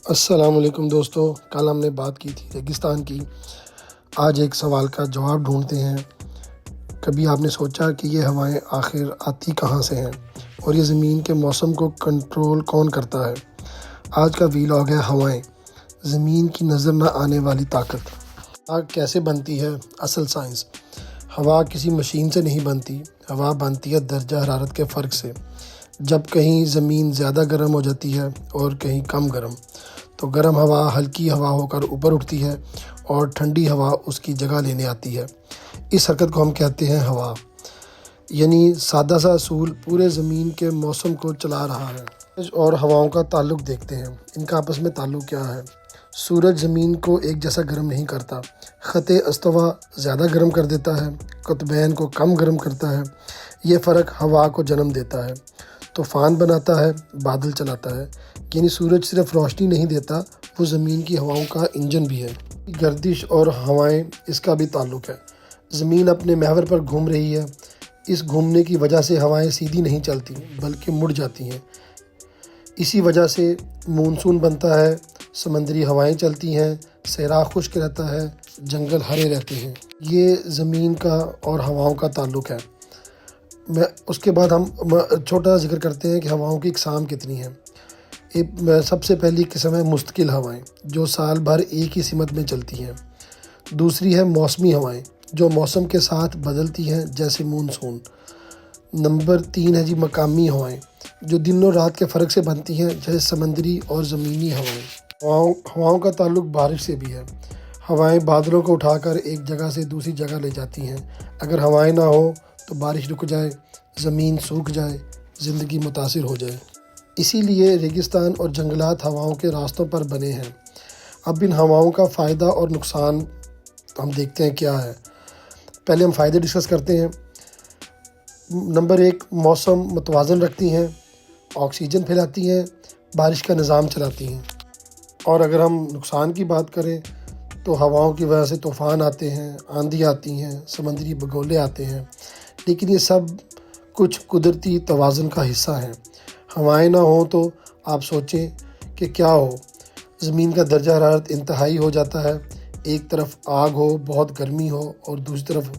السلام علیکم دوستو، کل ہم نے بات کی تھی ریگستان کی۔ آج ایک سوال کا جواب ڈھونڈتے ہیں۔ کبھی آپ نے سوچا کہ یہ ہوائیں آخر آتی کہاں سے ہیں اور یہ زمین کے موسم کو کنٹرول کون کرتا ہے؟ آج کا ویلاگ ہے ہوائیں، زمین کی نظر نہ آنے والی طاقت۔ ہوا کیسے بنتی ہے؟ اصل سائنس۔ ہوا کسی مشین سے نہیں بنتی، ہوا بنتی ہے درجہ حرارت کے فرق سے۔ جب کہیں زمین زیادہ گرم ہو جاتی ہے اور کہیں کم گرم، تو گرم ہوا ہلکی ہوا ہو کر اوپر اٹھتی ہے اور ٹھنڈی ہوا اس کی جگہ لینے آتی ہے۔ اس حرکت کو ہم کہتے ہیں ہوا۔ یعنی سادہ سا اصول پورے زمین کے موسم کو چلا رہا ہے۔ سورج اور ہواؤں کا تعلق دیکھتے ہیں۔ ان کا آپس میں تعلق کیا ہے؟ سورج زمین کو ایک جیسا گرم نہیں کرتا، خط استوا زیادہ گرم کر دیتا ہے، قطبین کو کم گرم کرتا ہے۔ یہ فرق ہوا کو جنم دیتا ہے، طوفان بناتا ہے، بادل چلاتا ہے۔ یعنی سورج صرف روشنی نہیں دیتا، وہ زمین کی ہواؤں کا انجن بھی ہے۔ گردش اور ہوائیں، اس کا بھی تعلق ہے۔ زمین اپنے محور پر گھوم رہی ہے، اس گھومنے کی وجہ سے ہوائیں سیدھی نہیں چلتی بلکہ مڑ جاتی ہیں۔ اسی وجہ سے مونسون بنتا ہے، سمندری ہوائیں چلتی ہیں، صحرا خشک رہتا ہے، جنگل ہرے رہتے ہیں۔ یہ زمین کا اور ہواؤں کا تعلق ہے۔ اس کے بعد ہم چھوٹا ذکر کرتے ہیں کہ ہواؤں کی اقسام کتنی ہیں۔ سب سے پہلی قسم ہے مستقل ہوائیں، جو سال بھر ایک ہی سمت میں چلتی ہیں۔ دوسری ہے موسمی ہوائیں، جو موسم کے ساتھ بدلتی ہیں، جیسے مونسون۔ نمبر 3 ہے جی مقامی ہوائیں، جو دن و رات کے فرق سے بنتی ہیں، جیسے سمندری اور زمینی ہوائیں۔ ہواؤں کا تعلق بارش سے بھی ہے۔ ہوائیں بادلوں کو اٹھا کر ایک جگہ سے دوسری جگہ لے جاتی ہیں۔ اگر ہوائیں نہ ہوں تو بارش رک جائے، زمین سوکھ جائے، زندگی متاثر ہو جائے۔ اسی لیے ریگستان اور جنگلات ہواؤں کے راستوں پر بنے ہیں۔ اب ان ہواؤں کا فائدہ اور نقصان ہم دیکھتے ہیں کیا ہے۔ پہلے ہم فائدے ڈسکس کرتے ہیں۔ نمبر 1، موسم متوازن رکھتی ہیں، آکسیجن پھیلاتی ہیں، بارش کا نظام چلاتی ہیں۔ اور اگر ہم نقصان کی بات کریں تو ہواؤں کی وجہ سے طوفان آتے ہیں، آندھی آتی ہیں، سمندری بگولے آتے ہیں، لیکن یہ سب کچھ قدرتی توازن کا حصہ ہیں۔ ہوائیں نہ ہوں تو آپ سوچیں کہ کیا ہو۔ زمین کا درجہ حرارت انتہائی ہو جاتا ہے، ایک طرف آگ ہو، بہت گرمی ہو، اور دوسری طرف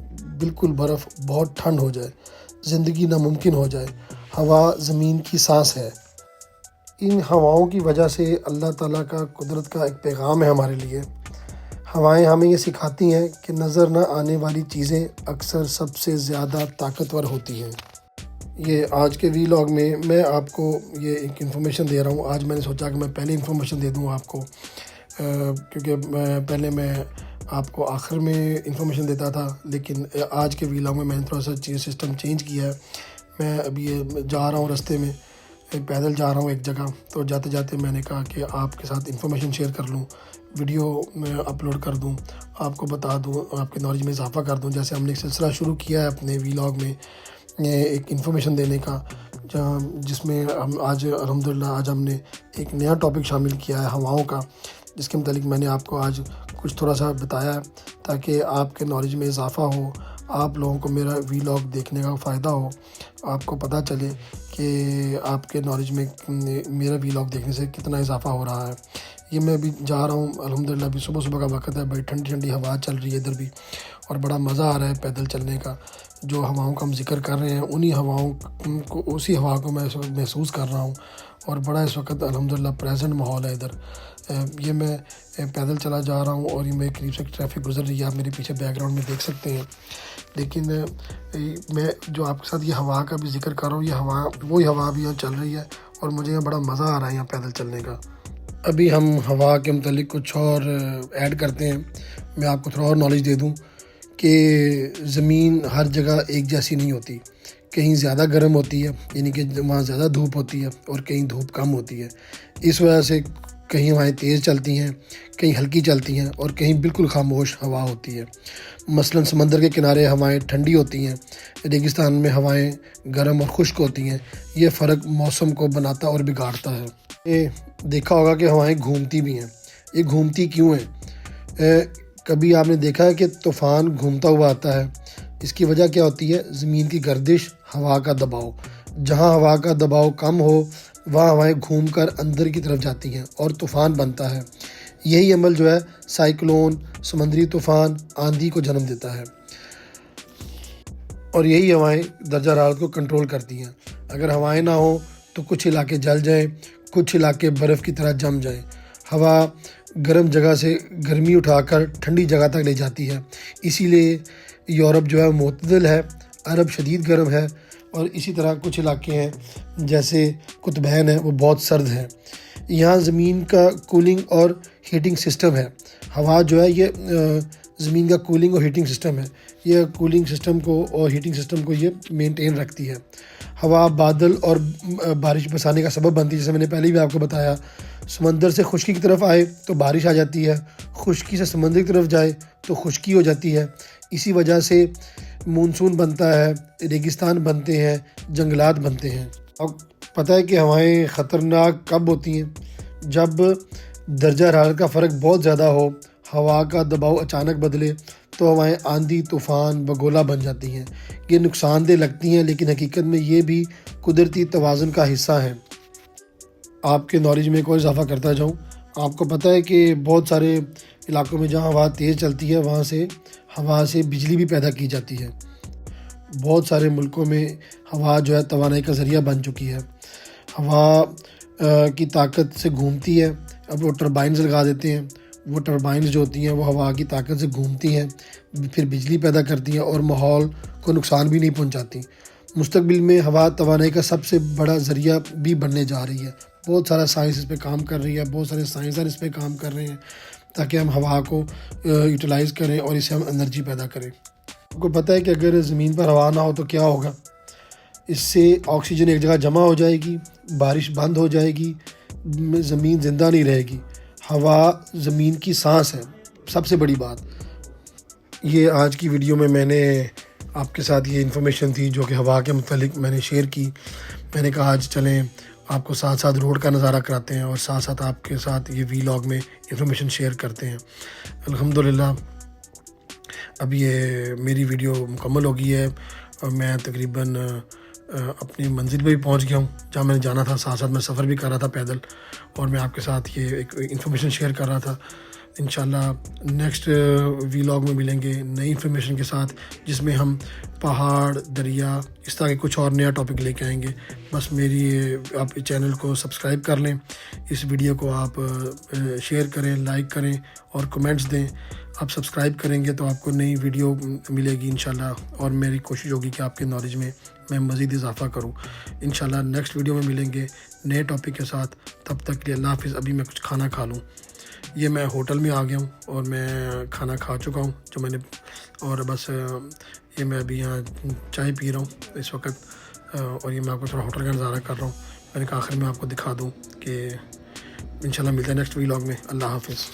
بالکل برف، بہت ٹھنڈ ہو جائے، زندگی ناممکن ہو جائے۔ ہوا زمین کی سانس ہے۔ ان ہواؤں کی وجہ سے اللہ تعالیٰ کا قدرت کا ایک پیغام ہے ہمارے لیے۔ ہوائیں ہمیں یہ سکھاتی ہیں کہ نظر نہ آنے والی چیزیں اکثر سب سے زیادہ طاقتور ہوتی ہیں۔ یہ آج کے ویلاگ میں میں آپ کو یہ ایک انفارمیشن دے رہا ہوں۔ آج میں نے سوچا کہ میں پہلے انفارمیشن دے دوں آپ کو، کیونکہ پہلے میں آپ کو آخر میں انفارمیشن دیتا تھا، لیکن آج کے ویلاگ میں نے تھوڑا سا سسٹم چینج کیا ہے۔ میں ابھی جا رہا ہوں رستے میں، پیدل جا رہا ہوں ایک جگہ، تو جاتے جاتے میں نے کہا کہ آپ کے ساتھ انفارمیشن شیئر کر لوں، ویڈیو میں اپلوڈ کر دوں، آپ کو بتا دوں، آپ کے نالج میں اضافہ کر دوں۔ جیسے ہم نے ایک سلسلہ شروع کیا ہے اپنے ویلاگ میں ایک انفارمیشن دینے کا، جس میں ہم آج الحمدللہ آج ہم نے ایک نیا ٹاپک شامل کیا ہے ہواؤں کا، جس کے متعلق میں نے آپ کو آج کچھ تھوڑا سا بتایا ہے، تاکہ آپ کے نالج میں اضافہ ہو، آپ لوگوں کو میرا ویلاگ دیکھنے کا فائدہ ہو، آپ کو پتہ چلے کہ آپ کے نالج میں میرا ویلاگ دیکھنے سے کتنا اضافہ ہو رہا ہے۔ یہ میں ابھی جا رہا ہوں الحمدللہ، ابھی صبح صبح کا وقت ہے، بڑی ٹھنڈی ٹھنڈی ہوا چل رہی ہے ادھر بھی، اور بڑا مزہ آ رہا ہے پیدل چلنے کا۔ جو ہواؤں کا ہم ذکر کر رہے ہیں انہی ہواؤں کو، اسی ہوا کو میں اس وقت محسوس کر رہا ہوں، اور بڑا اس وقت الحمدللہ پریزنٹ ماحول ہے ادھر۔ یہ میں پیدل چلا جا رہا ہوں اور یہ میرے قریب سے ٹریفک گزر رہی ہے، آپ میرے پیچھے بیک گراؤنڈ میں دیکھ سکتے ہیں۔ لیکن میں جو آپ کے ساتھ یہ ہوا کا بھی ذکر کر رہا ہوں، یہ ہوا وہی ہوا بھی یہاں چل رہی ہے، اور مجھے یہاں بڑا مزہ آ رہا ہے یہاں پیدل چلنے کا۔ ابھی ہم ہوا کے متعلق کچھ اور ایڈ کرتے ہیں۔ میں آپ کو تھوڑا اور نالج دے دوں کہ زمین ہر جگہ ایک جیسی نہیں ہوتی، کہیں زیادہ گرم ہوتی ہے، یعنی کہ وہاں زیادہ دھوپ ہوتی ہے، اور کہیں دھوپ کم ہوتی ہے۔ اس وجہ سے کہیں ہوائیں تیز چلتی ہیں، کہیں ہلکی چلتی ہیں، اور کہیں بالکل خاموش ہوا ہوتی ہے۔ مثلاً سمندر کے کنارے ہوائیں ٹھنڈی ہوتی ہیں، ریگستان میں ہوائیں گرم اور خشک ہوتی ہیں۔ یہ فرق موسم کو بناتا اور بگاڑتا ہے۔ یہ دیکھا ہوگا کہ ہوائیں گھومتی بھی ہیں۔ یہ گھومتی کیوں ہیں؟ کبھی آپ نے دیکھا ہے کہ طوفان گھومتا ہوا آتا ہے؟ اس کی وجہ کیا ہوتی ہے؟ زمین کی گردش، ہوا کا دباؤ۔ جہاں ہوا کا دباؤ کم ہو وہاں ہوائیں گھوم کر اندر کی طرف جاتی ہیں اور طوفان بنتا ہے۔ یہی عمل جو ہے سائیکلون، سمندری طوفان، آندھی کو جنم دیتا ہے، اور یہی ہوائیں درجہ حرارت کو کنٹرول کرتی ہیں۔ اگر ہوائیں نہ ہوں تو کچھ علاقے جل جائیں، کچھ علاقے برف کی طرح جم جائیں۔ ہوا گرم جگہ سے گرمی اٹھا کر ٹھنڈی جگہ تک لے جاتی ہے، اسی لیے یورپ جو ہے معتدل ہے، عرب شدید گرم ہے، اور اسی طرح کچھ علاقے ہیں جیسے قطبین ہیں وہ بہت سرد ہیں۔ یہاں زمین کا کولنگ اور ہیٹنگ سسٹم ہے۔ ہوا جو ہے یہ زمین کا کولنگ اور ہیٹنگ سسٹم ہے، یہ کولنگ سسٹم کو اور ہیٹنگ سسٹم کو یہ مینٹین رکھتی ہے۔ ہوا بادل اور بارش برسانے کا سبب بنتی ہے، جیسے میں نے پہلے بھی آپ کو بتایا۔ سمندر سے خشکی کی طرف آئے تو بارش آ جاتی ہے، خشکی سے سمندر کی طرف جائے تو خشکی ہو جاتی ہے۔ اسی وجہ سے مونسون بنتا ہے، ریگستان بنتے ہیں، جنگلات بنتے ہیں۔ اب پتہ ہے کہ ہوائیں خطرناک کب ہوتی ہیں؟ جب درجہ حرارت کا فرق بہت زیادہ ہو، ہوا کا دباؤ اچانک بدلے تو ہوائیں آندھی، طوفان، بگولا بن جاتی ہیں۔ یہ نقصان دہ لگتی ہیں، لیکن حقیقت میں یہ بھی قدرتی توازن کا حصہ ہیں۔ آپ کے نالج میں کوئی اضافہ کرتا جاؤں، آپ کو پتہ ہے کہ بہت سارے علاقوں میں جہاں ہوا تیز چلتی ہے وہاں سے ہوا سے بجلی بھی پیدا کی جاتی ہے۔ بہت سارے ملکوں میں ہوا جو ہے توانائی کا ذریعہ بن چکی ہے۔ ہوا کی طاقت سے گھومتی ہے، اب وہ ٹربائنز لگا دیتے ہیں، وہ ٹربائنز جو ہوتی ہیں وہ ہوا کی طاقت سے گھومتی ہیں، پھر بجلی پیدا کرتی ہیں اور ماحول کو نقصان بھی نہیں پہنچاتی۔ مستقبل میں ہوا توانائی کا سب سے بڑا ذریعہ بھی بننے جا رہی ہے۔ بہت سارا سائنس اس پہ کام کر رہی ہے، بہت سارے سائنسدان اس پہ کام کر رہے ہیں تاکہ ہم ہوا کو یوٹیلائز کریں اور اسے ہم انرجی پیدا کریں۔ آپ کو پتہ ہے کہ اگر زمین پر ہوا نہ ہو تو کیا ہوگا؟ اس سے آکسیجن ایک جگہ جمع ہو جائے گی، بارش بند ہو جائے گی، زمین زندہ نہیں رہے گی۔ ہوا زمین کی سانس ہے، سب سے بڑی بات۔ یہ آج کی ویڈیو میں نے آپ کے ساتھ یہ انفارمیشن تھی جو کہ ہوا کے متعلق میں نے شیئر کی۔ میں نے کہا آج چلیں آپ کو ساتھ ساتھ روڈ کا نظارہ کراتے ہیں اور ساتھ ساتھ آپ کے ساتھ یہ ویلاگ میں انفارمیشن شیئر کرتے ہیں۔ الحمدللہ اب یہ میری ویڈیو مکمل ہو گئی ہے اور میں تقریباً اپنی منزل پہ بھی پہنچ گیا ہوں جہاں میں نے جانا تھا۔ ساتھ ساتھ میں سفر بھی کر رہا تھا پیدل، اور میں آپ کے ساتھ یہ ایک انفارمیشن شیئر کر رہا تھا۔ انشاءاللہ نیکسٹ ویلاگ میں ملیں گے نئی انفارمیشن کے ساتھ، جس میں ہم پہاڑ، دریا، اس طرح کے کچھ اور نیا ٹاپک لے کے آئیں گے۔ بس میری آپ چینل کو سبسکرائب کر لیں، اس ویڈیو کو آپ شیئر کریں، لائک کریں اور کمنٹس دیں۔ آپ سبسکرائب کریں گے تو آپ کو نئی ویڈیو ملے گی انشاءاللہ، اور میری کوشش ہوگی کہ آپ کے نالج میں مزید اضافہ کروں۔ انشاءاللہ نیکسٹ ویڈیو میں ملیں گے نئے ٹاپک کے ساتھ۔ تب تک کے لیے اللہ حافظ۔ ابھی میں کچھ کھانا کھا لوں۔ یہ میں ہوٹل میں آ گیا ہوں اور میں کھانا کھا چکا ہوں جو میں نے، اور بس یہ میں ابھی یہاں چائے پی رہا ہوں اس وقت، اور یہ میں آپ کو تھوڑا ہوٹل کا نظارہ کر رہا ہوں۔ میں نے کہا آخر میں آپ کو دکھا دوں کہ انشاءاللہ ملتے ہیں نیکسٹ ویلاگ میں۔ اللہ حافظ۔